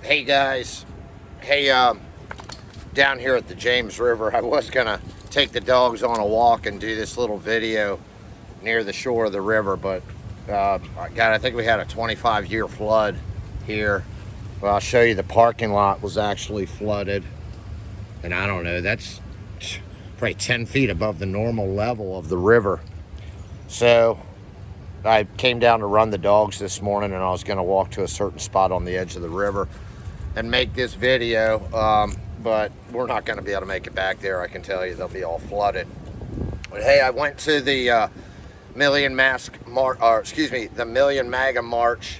Hey guys, hey, down here at the James River, I was gonna take the dogs on a walk and do this little video near the shore of the river, but I think we had a 25-year flood here. Well, I'll show you the parking lot was actually flooded, and I don't know, that's probably 10 feet above the normal level of the river. So I came down to run the dogs this morning, and I was gonna walk to a certain spot on the edge of the river and make this video, but we're not going to be able to make it back there. I can tell you they'll be all flooded. But hey, I went to the Million MAGA March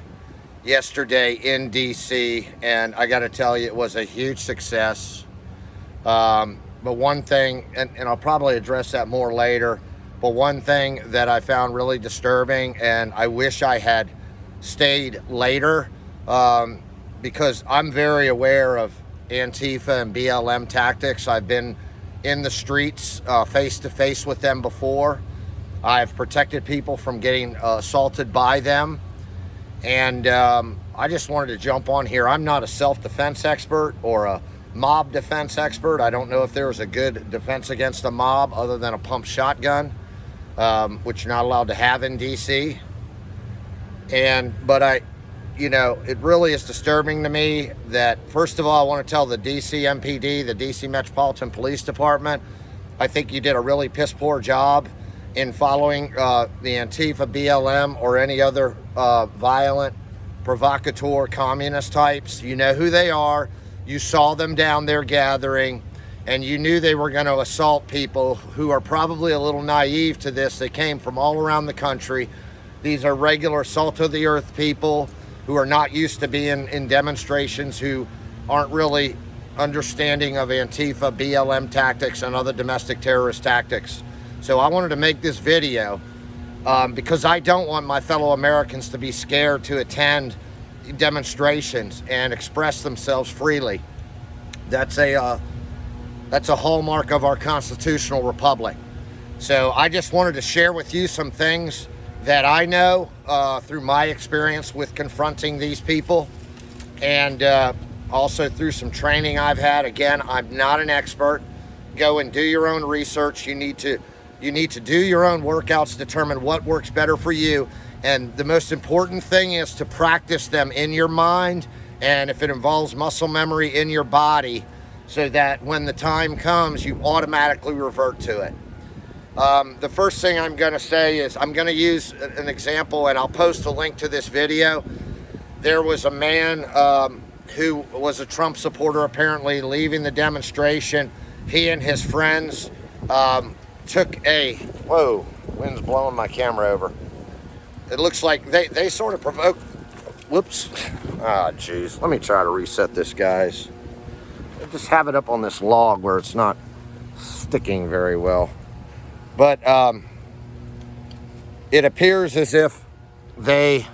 yesterday in DC, and I got to tell you, it was a huge success. But one thing, and I'll probably address that more later, but one thing that I found really disturbing, and I wish I had stayed later, because I'm very aware of Antifa and BLM tactics. I've been in the streets face to face with them before. I've protected people from getting assaulted by them. And I just wanted to jump on here. I'm not a self-defense expert or a mob defense expert. I don't know if there's a good defense against a mob other than a pump shotgun, which you're not allowed to have in DC. But it really is disturbing to me that, first of all, I want to tell the DC MPD, the DC Metropolitan Police Department, I think you did a really piss poor job in following the Antifa, BLM, or any other violent, provocateur, communist types. You know who they are. You saw them down there gathering, and you knew they were going to assault people who are probably a little naive to this. They came from all around the country. These are regular salt-of-the-earth people who are not used to being in demonstrations, who aren't really understanding of Antifa, BLM tactics, and other domestic terrorist tactics. So I wanted to make this video because I don't want my fellow Americans to be scared to attend demonstrations and express themselves freely. That's a hallmark of our constitutional republic. So I just wanted to share with you some things that I know through my experience with confronting these people, and also through some training I've had. Again, I'm not an expert. Go and do your own research. You need to do your own workouts, determine what works better for you, and the most important thing is to practice them in your mind, and if it involves muscle memory, in your body, so that when the time comes, you automatically revert to it. The first thing I'm going to say is I'm going to use an example, and I'll post a link to this video. There was a man who was a Trump supporter, apparently, leaving the demonstration. He and his friends took a... Whoa, wind's blowing my camera over. It looks like they sort of provoked... Whoops. Ah, jeez. Let me try to reset this, guys. I just have it up on this log where it's not sticking very well. But it appears as if they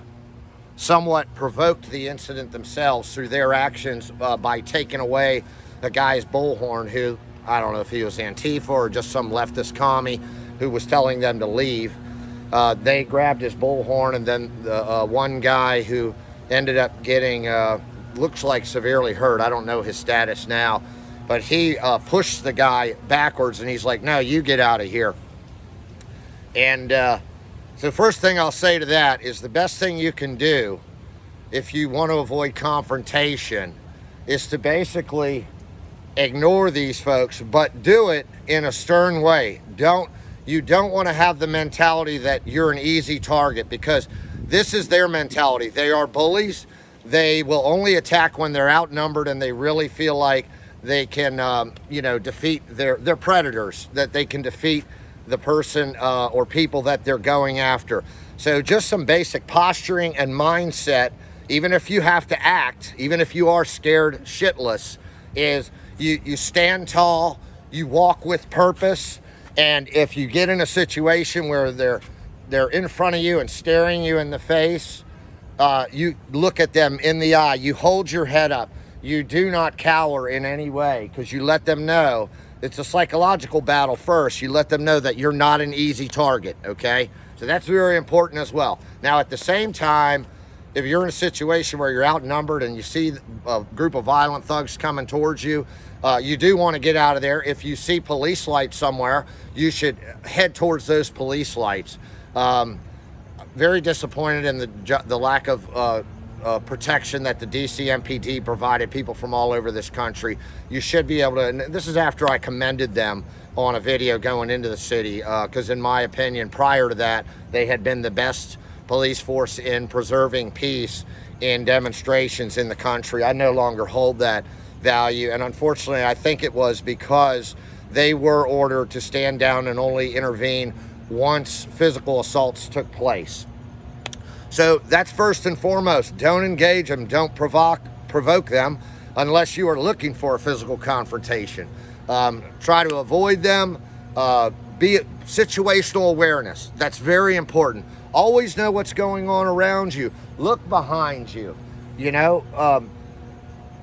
somewhat provoked the incident themselves through their actions by taking away the guy's bullhorn, who, I don't know if he was Antifa or just some leftist commie who was telling them to leave. They grabbed his bullhorn, and then the one guy who ended up getting, looks like severely hurt, I don't know his status now, but he pushed the guy backwards, and he's like, no, you get out of here. And so first thing I'll say to that is the best thing you can do if you want to avoid confrontation is to basically ignore these folks, but do it in a stern way. You don't want to have the mentality that you're an easy target, because this is their mentality. They are bullies. They will only attack when they're outnumbered and they really feel like they can, defeat their predators, that they can defeat the person or people that they're going after. So just some basic posturing and mindset, even if you have to act, even if you are scared shitless, is you stand tall, you walk with purpose, and if you get in a situation where they're in front of you and staring you in the face, you look at them in the eye, you hold your head up, you do not cower in any way, because you let them know. It's a psychological battle first. You let them know that you're not an easy target, okay? So that's very important as well. Now, at the same time, if you're in a situation where you're outnumbered and you see a group of violent thugs coming towards you, you do want to get out of there. If you see police lights somewhere, you should head towards those police lights. Very disappointed in the lack of protection that the DC MPD provided people from all over this country. You should be able to, and this is after I commended them on a video going into the city, because in my opinion, prior to that, they had been the best police force in preserving peace in demonstrations in the country. I no longer hold that value, and unfortunately, I think it was because they were ordered to stand down and only intervene once physical assaults took place. So that's first and foremost. Don't engage them, don't provoke them unless you are looking for a physical confrontation. Try to avoid them. Be situational awareness. That's very important. Always know what's going on around you. Look behind you.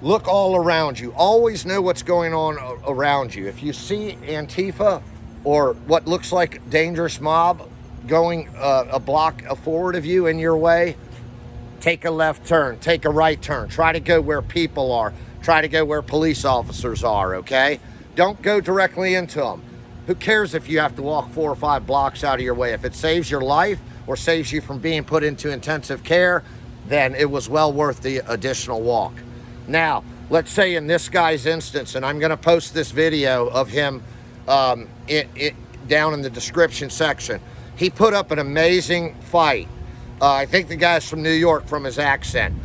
Look all around you. Always know what's going on around you. If you see Antifa or what looks like dangerous mob going a block forward of you in your way, take a left turn, take a right turn. Try to go where people are. Try to go where police officers are, okay? Don't go directly into them. Who cares if you have to walk 4 or 5 blocks out of your way? If it saves your life or saves you from being put into intensive care, then it was well worth the additional walk. Now, let's say in this guy's instance, and I'm going to post this video of him down in the description section. He put up an amazing fight. I think the guy's from New York from his accent.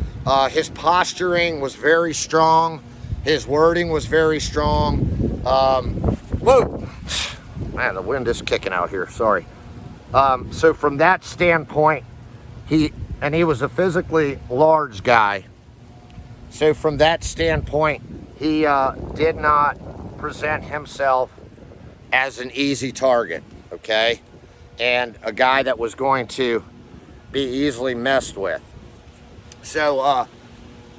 His posturing was very strong. His wording was very strong. Whoa! Man, the wind is kicking out here, sorry. So from that standpoint, he was a physically large guy. So from that standpoint, he did not present himself as an easy target, okay? And a guy that was going to be easily messed with. So,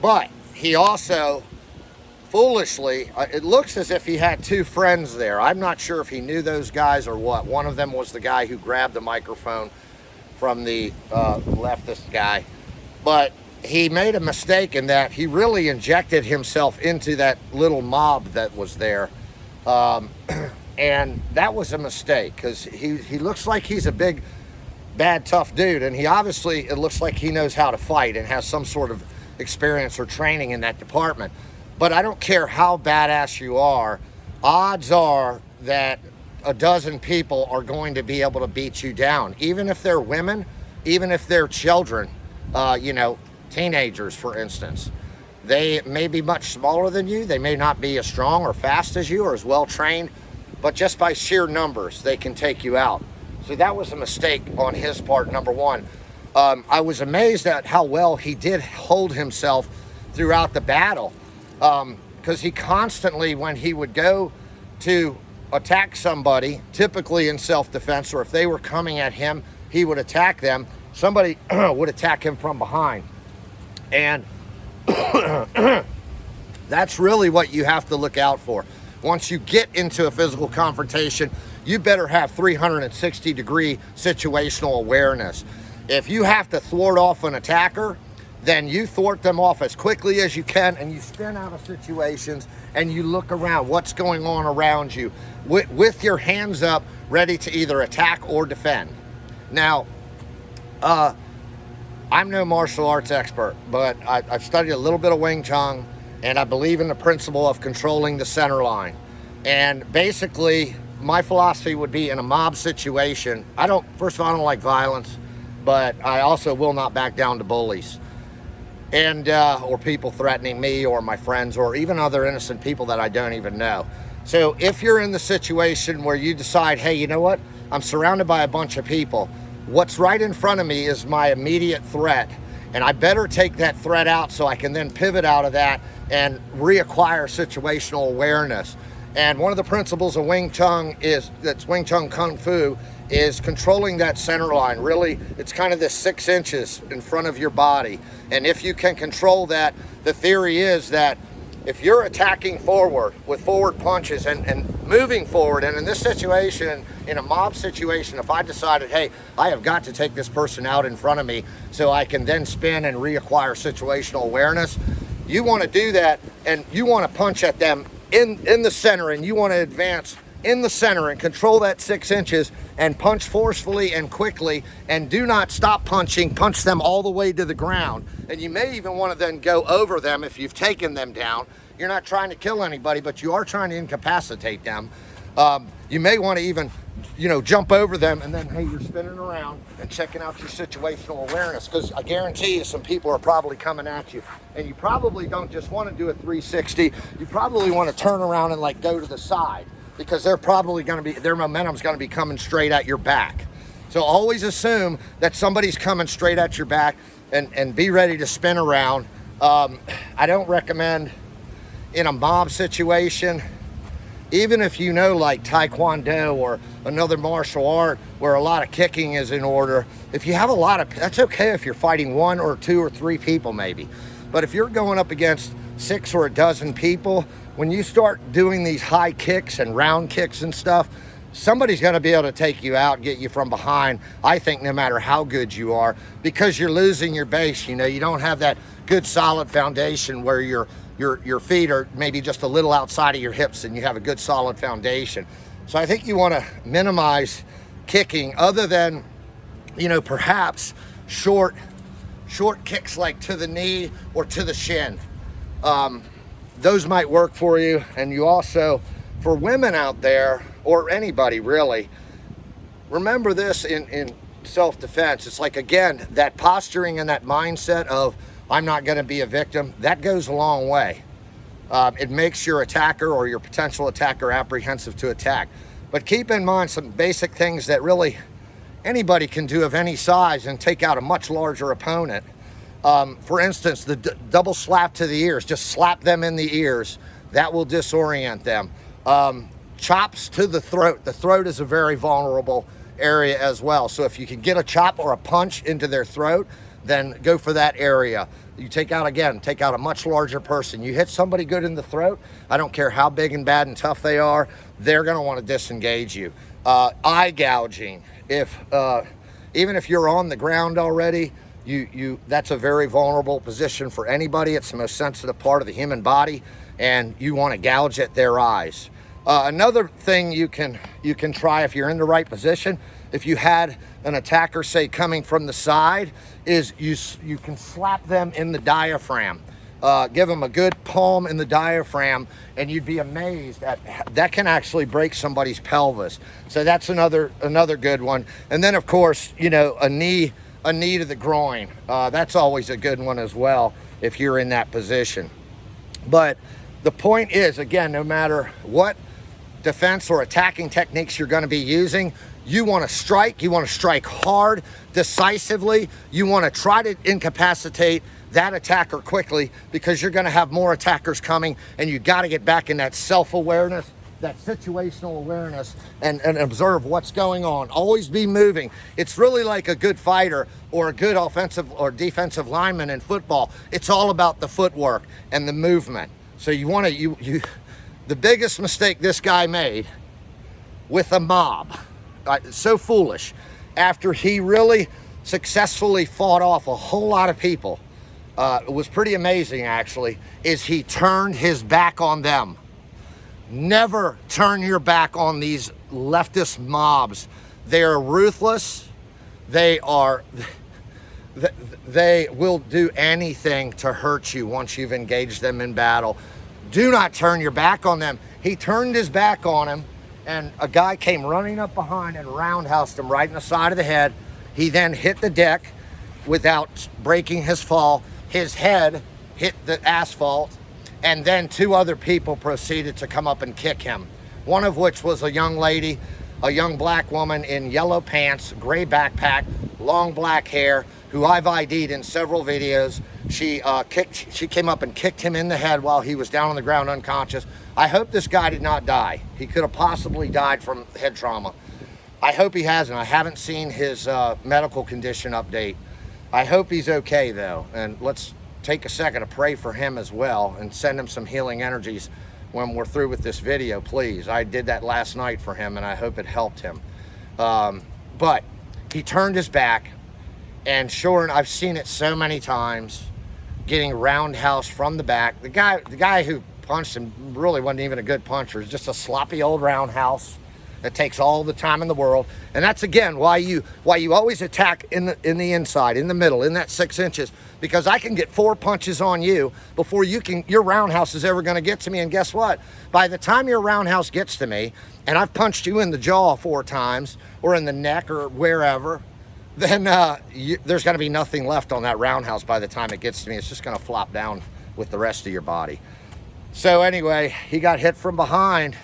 but he also, foolishly, it looks as if he had 2 friends there. I'm not sure if he knew those guys or what. One of them was the guy who grabbed the microphone from the leftist guy. But he made a mistake in that he really injected himself into that little mob that was there. And that was a mistake, because he looks like he's a big, bad, tough dude. And he obviously, it looks like he knows how to fight and has some sort of experience or training in that department. But I don't care how badass you are, odds are that a dozen people are going to be able to beat you down. Even if they're women, even if they're children, teenagers, for instance. They may be much smaller than you. They may not be as strong or fast as you or as well trained. But just by sheer numbers, they can take you out. So that was a mistake on his part, number one. I was amazed at how well he did hold himself throughout the battle. Because he constantly, when he would go to attack somebody, typically in self-defense, or if they were coming at him, he would attack them. Somebody would attack him from behind. And that's really what you have to look out for. Once you get into a physical confrontation, you better have 360-degree situational awareness. If you have to thwart off an attacker, then you thwart them off as quickly as you can, and you spin out of situations and you look around what's going on around you with your hands up, ready to either attack or defend. Now, I'm no martial arts expert, but I've studied a little bit of Wing Chun, and I believe in the principle of controlling the center line. And basically, my philosophy would be in a mob situation, first of all, I don't like violence, but I also will not back down to bullies. And, or people threatening me or my friends or even other innocent people that I don't even know. So if you're in the situation where you decide, hey, you know what? I'm surrounded by a bunch of people. What's right in front of me is my immediate threat. And I better take that threat out so I can then pivot out of that and reacquire situational awareness. And one of the principles of Wing Chun that's Wing Chun Kung Fu is controlling that center line. Really, it's kind of this 6 inches in front of your body. And if you can control that, the theory is that if you're attacking forward with forward punches, and moving forward, and in this situation, in a mob situation, if I decided, hey, I have got to take this person out in front of me so I can then spin and reacquire situational awareness, you want to do that, and you want to punch at them in the center, and you want to advance in the center and control that 6 inches and punch forcefully and quickly, and do not stop punching. Punch them all the way to the ground. And you may even want to then go over them if you've taken them down. You're not trying to kill anybody, but you are trying to incapacitate them. You may want to even, jump over them, and then, hey, you're spinning around and checking out your situational awareness, because I guarantee you some people are probably coming at you, and you probably don't just want to do a 360. You probably want to turn around and like go to the side, because they're probably going to be, their momentum's going to be coming straight at your back. So always assume that somebody's coming straight at your back, and be ready to spin around. I don't recommend in a mob situation, even if you know like Taekwondo or another martial art where a lot of kicking is in order, if you have a lot of, that's okay if you're fighting 1 or 2 or 3 people maybe. But if you're going up against 6 or a dozen people, when you start doing these high kicks and round kicks and stuff, somebody's going to be able to take you out, get you from behind, I think, no matter how good you are, because you're losing your base. You don't have that good solid foundation where your feet are maybe just a little outside of your hips and you have a good solid foundation. So I think you want to minimize kicking, other than, perhaps short kicks like to the knee or to the shin. Those might work for you. And you also, for women out there, or anybody really, remember this in self-defense. It's like, again, that posturing and that mindset of, I'm not going to be a victim, that goes a long way. It makes your attacker or your potential attacker apprehensive to attack. But keep in mind some basic things that really anybody can do of any size and take out a much larger opponent. For instance, the double slap to the ears, just slap them in the ears. That will disorient them. Chops to the throat. The throat is a very vulnerable area as well. So if you can get a chop or a punch into their throat, then go for that area. You take out a much larger person. You hit somebody good in the throat, I don't care how big and bad and tough they are, they're going to want to disengage you. Eye gouging. Even if you're on the ground already, that's a very vulnerable position for anybody. It's the most sensitive part of the human body, and you want to gouge at their eyes. Another thing you can try if you're in the right position, if you had an attacker, say, coming from the side, is you can slap them in the diaphragm. Give them a good palm in the diaphragm, and you'd be amazed at that can actually break somebody's pelvis. So that's another good one. And then, of course, a knee to the groin. That's always a good one as well if you're in that position. But the point is, again, no matter what defense or attacking techniques you're going to be using, you want to strike. You want to strike hard, decisively. You want to try to incapacitate that attacker quickly, because you're going to have more attackers coming, and you got to get back in that self-awareness, that situational awareness, and observe what's going on. Always be moving. It's really like a good fighter or a good offensive or defensive lineman in football. It's all about the footwork and the movement. So you want to, the biggest mistake this guy made with a mob, so foolish, after he really successfully fought off a whole lot of people, it was pretty amazing actually, is he turned his back on them. Never turn your back on these leftist mobs. They are ruthless. They will do anything to hurt you once you've engaged them in battle. Do not turn your back on them. He turned his back on him, and a guy came running up behind and roundhoused him right in the side of the head. He then hit the deck without breaking his fall. His head hit the asphalt, and then 2 other people proceeded to come up and kick him. One of which was a young lady, a young black woman in yellow pants, gray backpack, long black hair, who I've ID'd in several videos. She came up and kicked him in the head while he was down on the ground unconscious. I hope this guy did not die. He could have possibly died from head trauma. I hope he hasn't. I haven't seen his medical condition update. I hope he's okay though, and let's take a second to pray for him as well and send him some healing energies when we're through with this video, please. I did that last night for him, and I hope it helped him. But he turned his back, and sure, and I've seen it so many times, getting roundhouse from the back. The guy who punched him really wasn't even a good puncher. It's just a sloppy old roundhouse that takes all the time in the world. And that's, again, why you always attack in the inside, in the middle, in that 6 inches, because I can get 4 punches on you before your roundhouse is ever going to get to me. And guess what? By the time your roundhouse gets to me, and I've punched you in the jaw 4 times, or in the neck, or wherever, then there's going to be nothing left on that roundhouse by the time it gets to me. It's just going to flop down with the rest of your body. So anyway, he got hit from behind,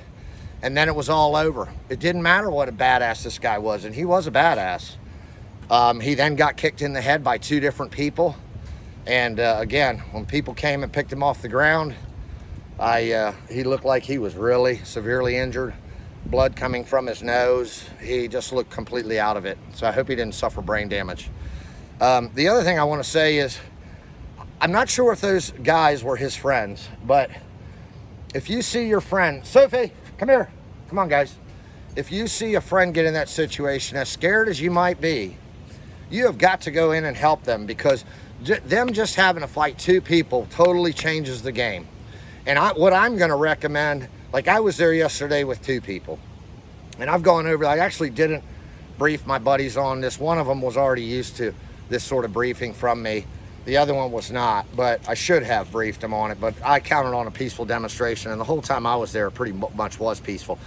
and then it was all over. It didn't matter what a badass this guy was, and he was a badass. He then got kicked in the head by 2 different people. And again, when people came and picked him off the ground, he looked like he was really severely injured. Blood coming from his nose. He just looked completely out of it. So I hope he didn't suffer brain damage. The other thing I want to say is, I'm not sure if those guys were his friends, but if you see your friend, Sophie, come here. Come on, guys. If you see a friend get in that situation, as scared as you might be, you have got to go in and help them, because them just having to fight 2 people totally changes the game. And what I'm going to recommend, like I was there yesterday with 2 people, and I've gone over, I actually didn't brief my buddies on this. One of them was already used to this sort of briefing from me. The other one was not, but I should have briefed him on it. But I counted on a peaceful demonstration, and the whole time I was there, it pretty much was peaceful.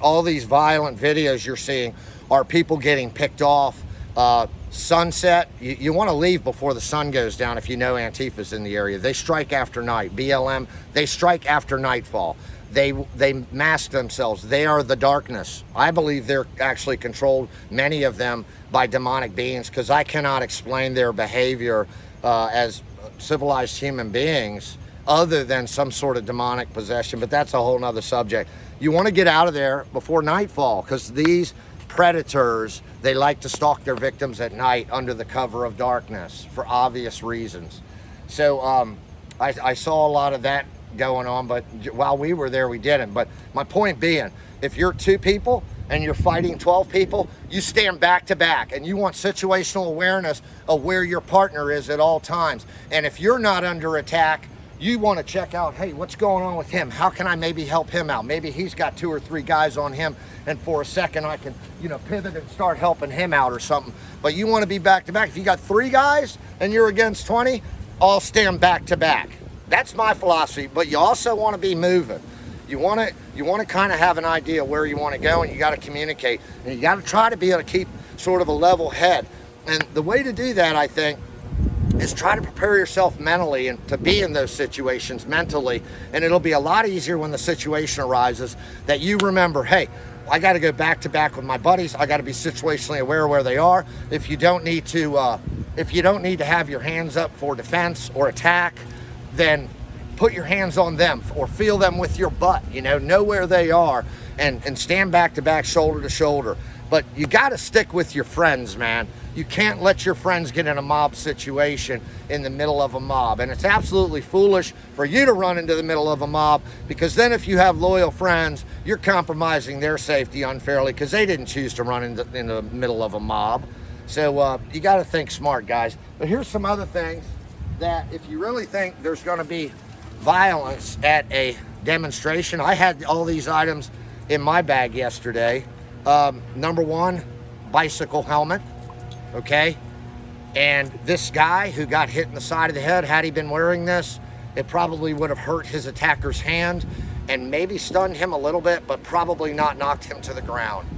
All these violent videos you're seeing are people getting picked off. Sunset, you want to leave before the sun goes down if you know Antifa's in the area. They strike after night. BLM, they strike after nightfall. They mask themselves. They are the darkness. I believe they're actually controlled, many of them, by demonic beings, because I cannot explain their behavior as civilized human beings other than some sort of demonic possession. But that's a whole nother subject. You want to get out of there before nightfall, because these predators, they like to stalk their victims at night under the cover of darkness for obvious reasons. So I saw a lot of that going on, but while we were there, we didn't. But my point being, if you're 2 people and you're fighting 12 people, you stand back to back, and you want situational awareness of where your partner is at all times. And if you're not under attack, you want to check out, hey, what's going on with him? How can I maybe help him out? Maybe he's got 2 or 3 guys on him, and for a second I can, pivot and start helping him out or something. But you want to be back to back. If you got 3 guys and you're against 20, all stand back to back. That's my philosophy. But you also want to be moving. You want to kind of have an idea where you want to go, and you got to communicate, and you got to try to be able to keep sort of a level head. And the way to do that, I think, is try to prepare yourself mentally and to be in those situations mentally. And it'll be a lot easier when the situation arises that you remember, hey, I got to go back to back with my buddies. I got to be situationally aware where they are. If you don't need to have your hands up for defense or attack, then put your hands on them or feel them with your butt. Know where they are, and stand back to back, shoulder to shoulder. But you got to stick with your friends, man. You can't let your friends get in a mob situation in the middle of a mob. And it's absolutely foolish for you to run into the middle of a mob, because then if you have loyal friends, you're compromising their safety unfairly, because they didn't choose to run in the middle of a mob. So you got to think smart, guys. But here's some other things that if you really think there's going to be violence at a demonstration, I had all these items in my bag yesterday. Number 1, bicycle helmet. Okay, and this guy who got hit in the side of the head, had he been wearing this, it probably would have hurt his attacker's hand and maybe stunned him a little bit, but probably not knocked him to the ground.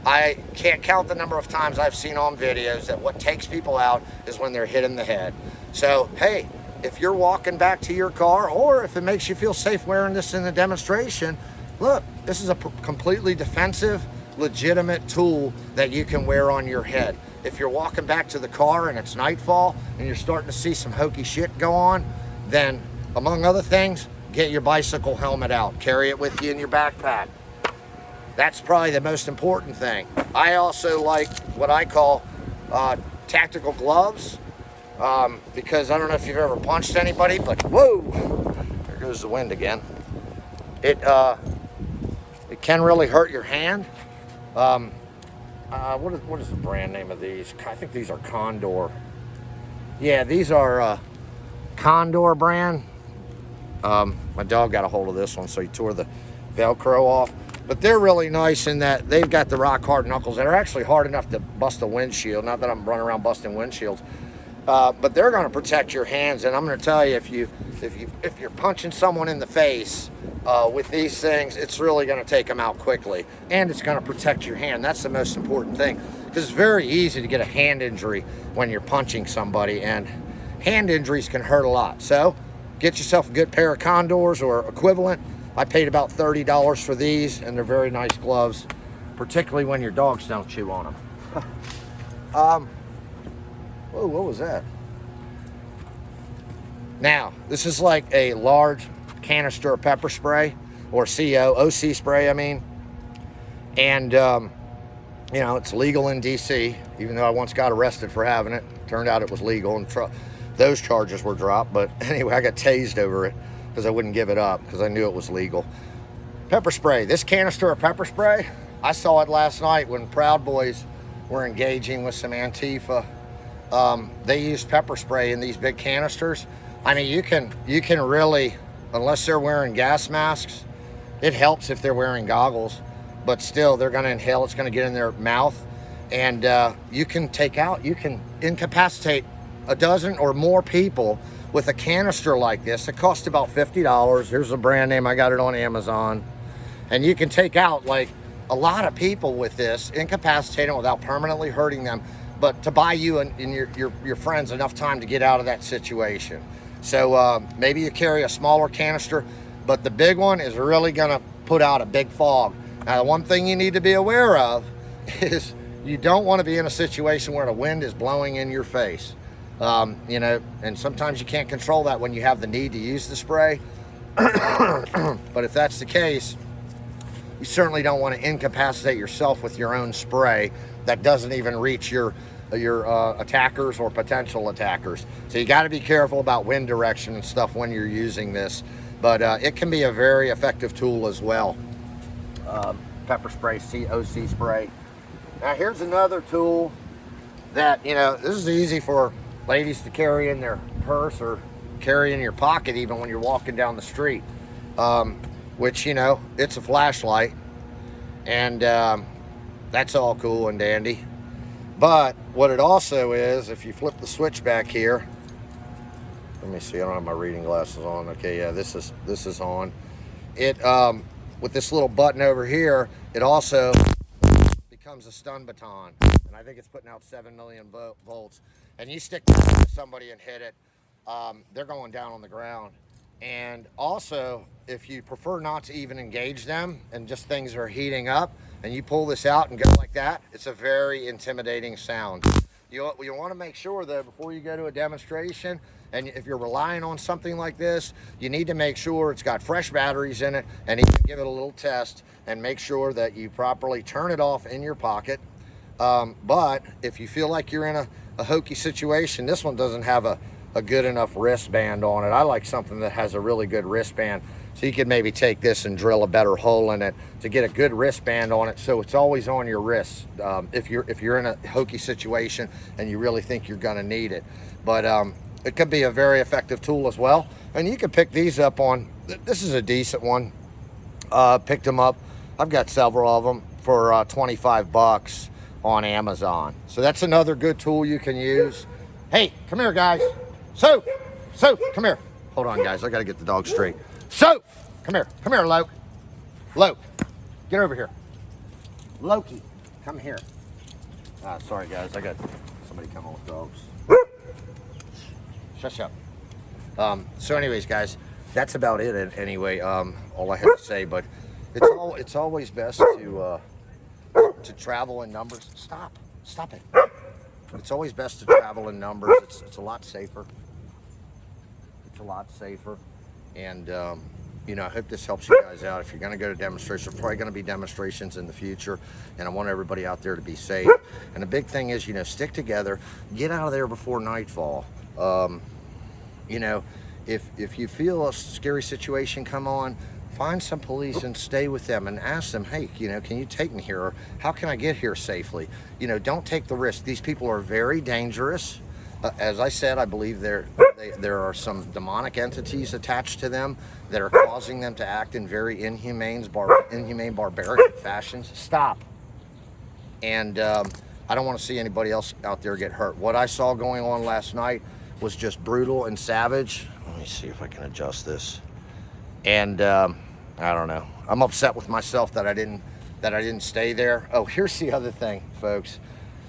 I can't count the number of times I've seen on videos that what takes people out is when they're hit in the head. So, hey, if you're walking back to your car, or if it makes you feel safe wearing this in the demonstration, look, this is a completely defensive, legitimate tool that you can wear on your head. If you're walking back to the car and it's nightfall and you're starting to see some hokey shit go on, then among other things, get your bicycle helmet out. Carry it with you in your backpack. That's probably the most important thing. I also like what I call tactical gloves, because I don't know if you've ever punched anybody, but whoa, there goes the wind again. it can really hurt your hand. What is the brand name of these? I think these are Condor. Yeah, these are Condor brand. My dog got a hold of this one, so he tore the Velcro off. But they're really nice in that they've got the rock hard knuckles that are actually hard enough to bust a windshield. Not that I'm running around busting windshields, but they're going to protect your hands. And I'm going to tell you, if you're punching someone in the face with these things, it's really going to take them out quickly, and it's going to protect your hand. That's the most important thing, because it's very easy to get a hand injury when you're punching somebody, and hand injuries can hurt a lot. So get yourself a good pair of Condors or equivalent. I paid about $30 for these, and they're very nice gloves, particularly when your dogs don't chew on them. Whoa, what was that? Now, this is like a large canister of pepper spray, or OC spray, I mean. And, you know, it's legal in D.C., even though I once got arrested for having it. Turned out it was legal, and those charges were dropped. But anyway, I got tased over it because I wouldn't give it up because I knew it was legal. Pepper spray. This canister of pepper spray, I saw it last night when Proud Boys were engaging with some Antifa. They used pepper spray in these big canisters. I mean, you can really, unless they're wearing gas masks, it helps if they're wearing goggles, but still they're going to inhale. It's going to get in their mouth, and you can incapacitate a dozen or more people with a canister like this. It costs about $50. Here's the brand name. I got it on Amazon. And you can take out like a lot of people with this, incapacitate them without permanently hurting them, but to buy you and your friends enough time to get out of that situation. So maybe you carry a smaller canister, but the big one is really gonna put out a big fog. Now, the one thing you need to be aware of is you don't want to be in a situation where the wind is blowing in your face. You know, and sometimes you can't control that when you have the need to use the spray. But if that's the case, you certainly don't want to incapacitate yourself with your own spray that doesn't even reach your attackers or potential attackers. So you got to be careful about wind direction and stuff when you're using this. But it can be a very effective tool as well. Pepper spray, OC spray. Now here's another tool that, you know, this is easy for ladies to carry in their purse or carry in your pocket even when you're walking down the street, which, you know, it's a flashlight, and that's all cool and dandy. But what it also is, if you flip the switch back here, let me see, I don't have my reading glasses on. Okay, yeah, this is on. It with this little button over here, it also becomes a stun baton, and I think it's putting out 7 million volts. And you stick this to somebody and hit it, they're going down on the ground. And also, if you prefer not to even engage them and just things are heating up, and you pull this out and go like that, it's a very intimidating sound. You want to make sure, though, before you go to a demonstration, and if you're relying on something like this, you need to make sure it's got fresh batteries in it, and even give it a little test and make sure that you properly turn it off in your pocket. But if you feel like you're in a hokey situation, this one doesn't have a good enough wristband on it. I like something that has a really good wristband, so you could maybe take this and drill a better hole in it to get a good wristband on it, so it's always on your wrist if you're in a hokey situation and you really think you're gonna need it. But it could be a very effective tool as well. And you can pick these up on, this is a decent one. Picked them up, I've got several of them for 25 bucks on Amazon. So that's another good tool you can use. Hey, come here, guys. Soap, come here. Hold on, guys, I gotta get the dog straight. Soap, come here, Loke. Loke, get over here. Loki, come here. Sorry, guys, I got somebody coming with dogs. Shush up. So anyways, guys, that's about it anyway, all I have to say. But it's always best to travel in numbers. Stop it. It's always best to travel in numbers. It's a lot safer. And you know, I hope this helps you guys out. If you're going to go to demonstrations, probably going to be demonstrations in the future, and I want everybody out there to be safe. And the big thing is, you know, stick together, get out of there before nightfall. You know, if you feel a scary situation come on, find some police and stay with them and ask them, hey, you know, can you take me here? Or how can I get here safely? You know, don't take the risk. These people are very dangerous. As I said, I believe there are some demonic entities attached to them that are causing them to act in very inhumane, barbaric fashions. Stop. And I don't want to see anybody else out there get hurt. What I saw going on last night was just brutal and savage. Let me see if I can adjust this. And I don't know. I'm upset with myself that I didn't stay there. Oh, here's the other thing, folks.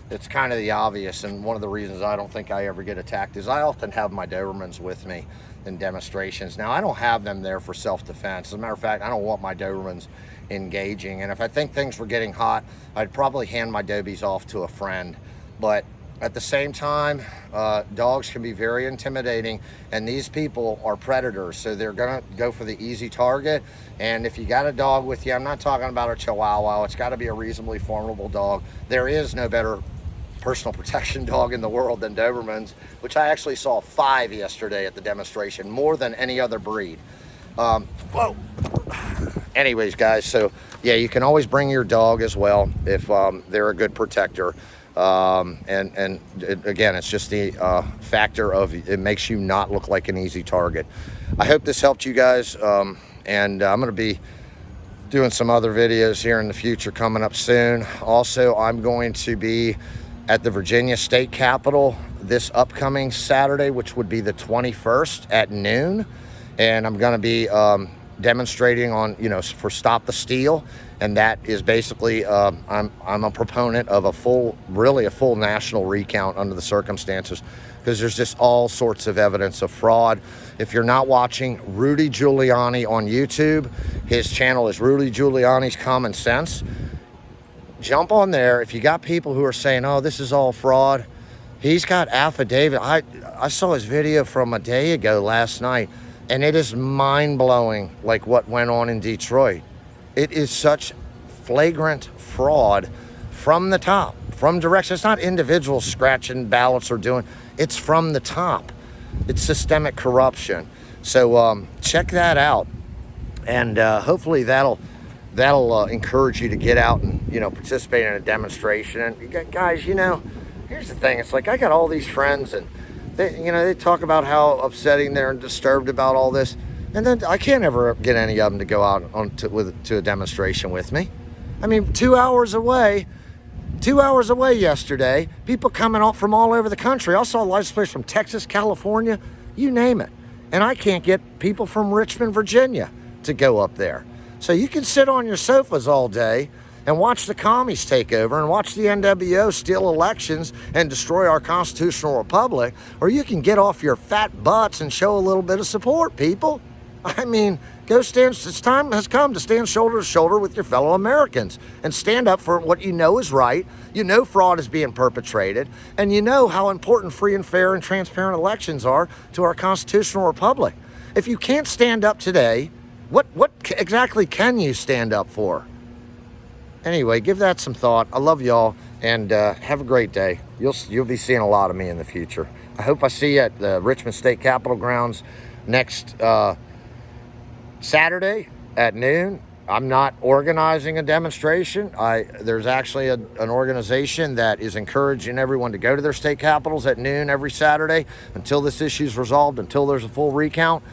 It's kind of the obvious, and one of the reasons I don't think I ever get attacked is I often have my Dobermans with me in demonstrations. Now, I don't have them there for self-defense. As a matter of fact, I don't want my Dobermans engaging. And if I think things were getting hot, I'd probably hand my Dobies off to a friend. But at the same time, dogs can be very intimidating, and these people are predators, so they're gonna go for the easy target. And if you got a dog with you, I'm not talking about a Chihuahua, it's got to be a reasonably formidable dog. There is no better personal protection dog in the world than Dobermans, which I actually saw 5 yesterday at the demonstration, more than any other breed. Whoa. Anyways, guys, so yeah, you can always bring your dog as well if they're a good protector. Again, it's just the factor of it makes you not look like an easy target. I hope this helped you guys, and I'm going to be doing some other videos here in the future coming up soon. Also, I'm going to be at the Virginia State Capitol this upcoming Saturday, which would be the 21st at noon, and I'm going to be demonstrating on, you know, for Stop the Steal. And that is basically, I'm a proponent of a full national recount under the circumstances, because there's just all sorts of evidence of fraud. If you're not watching Rudy Giuliani on YouTube, his channel is Rudy Giuliani's Common Sense. Jump on there. If you got people who are saying, oh, this is all fraud, he's got affidavit. I saw his video from a day ago last night, and it is mind-blowing, like what went on in Detroit. It is such flagrant fraud from the top, from direction. It's not individuals scratching ballots or doing, it's from the top. It's systemic corruption. So check that out. And hopefully that'll encourage you to get out and, you know, participate in a demonstration. And guys, you know, here's the thing. It's like I got all these friends, and they talk about how upsetting they're and disturbed about all this. And then I can't ever get any of them to go out to a demonstration with me. I mean, 2 hours away yesterday, people coming out from all over the country. I saw license plates from Texas, California, you name it. And I can't get people from Richmond, Virginia to go up there. So you can sit on your sofas all day and watch the commies take over and watch the NWO steal elections and destroy our constitutional republic, or you can get off your fat butts and show a little bit of support, people. I mean, it's time has come to stand shoulder to shoulder with your fellow Americans and stand up for what you know is right. You know fraud is being perpetrated, and you know how important free and fair and transparent elections are to our constitutional republic. If you can't stand up today, what exactly can you stand up for? Anyway, give that some thought. I love y'all, and have a great day. You'll be seeing a lot of me in the future. I hope I see you at the Richmond State Capitol grounds next Saturday at noon. I'm not organizing a demonstration. There's actually an organization that is encouraging everyone to go to their state capitals at noon every Saturday until this issue is resolved, until there's a full recount.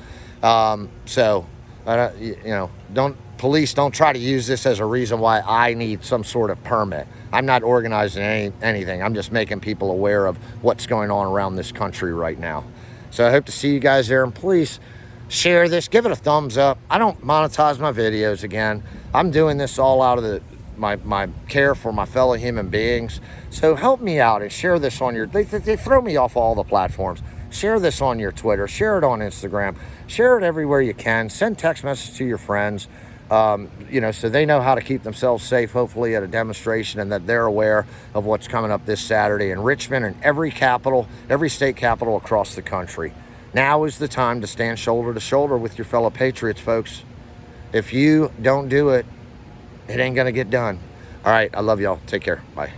Police don't try to use this as a reason why I need some sort of permit. I'm not organizing anything. I'm just making people aware of what's going on around this country right now. So I hope to see you guys there, and please share this, give it a thumbs up. I don't monetize my videos again. I'm doing this all out of my care for my fellow human beings. So help me out and share this on your, they throw me off all the platforms. Share this on your Twitter, share it on Instagram, share it everywhere you can. Send text messages to your friends, so they know how to keep themselves safe, hopefully at a demonstration, and that they're aware of what's coming up this Saturday in Richmond and every state capital across the country. Now is the time to stand shoulder to shoulder with your fellow patriots, folks. If you don't do it, it ain't going to get done. All right, I love y'all. Take care. Bye.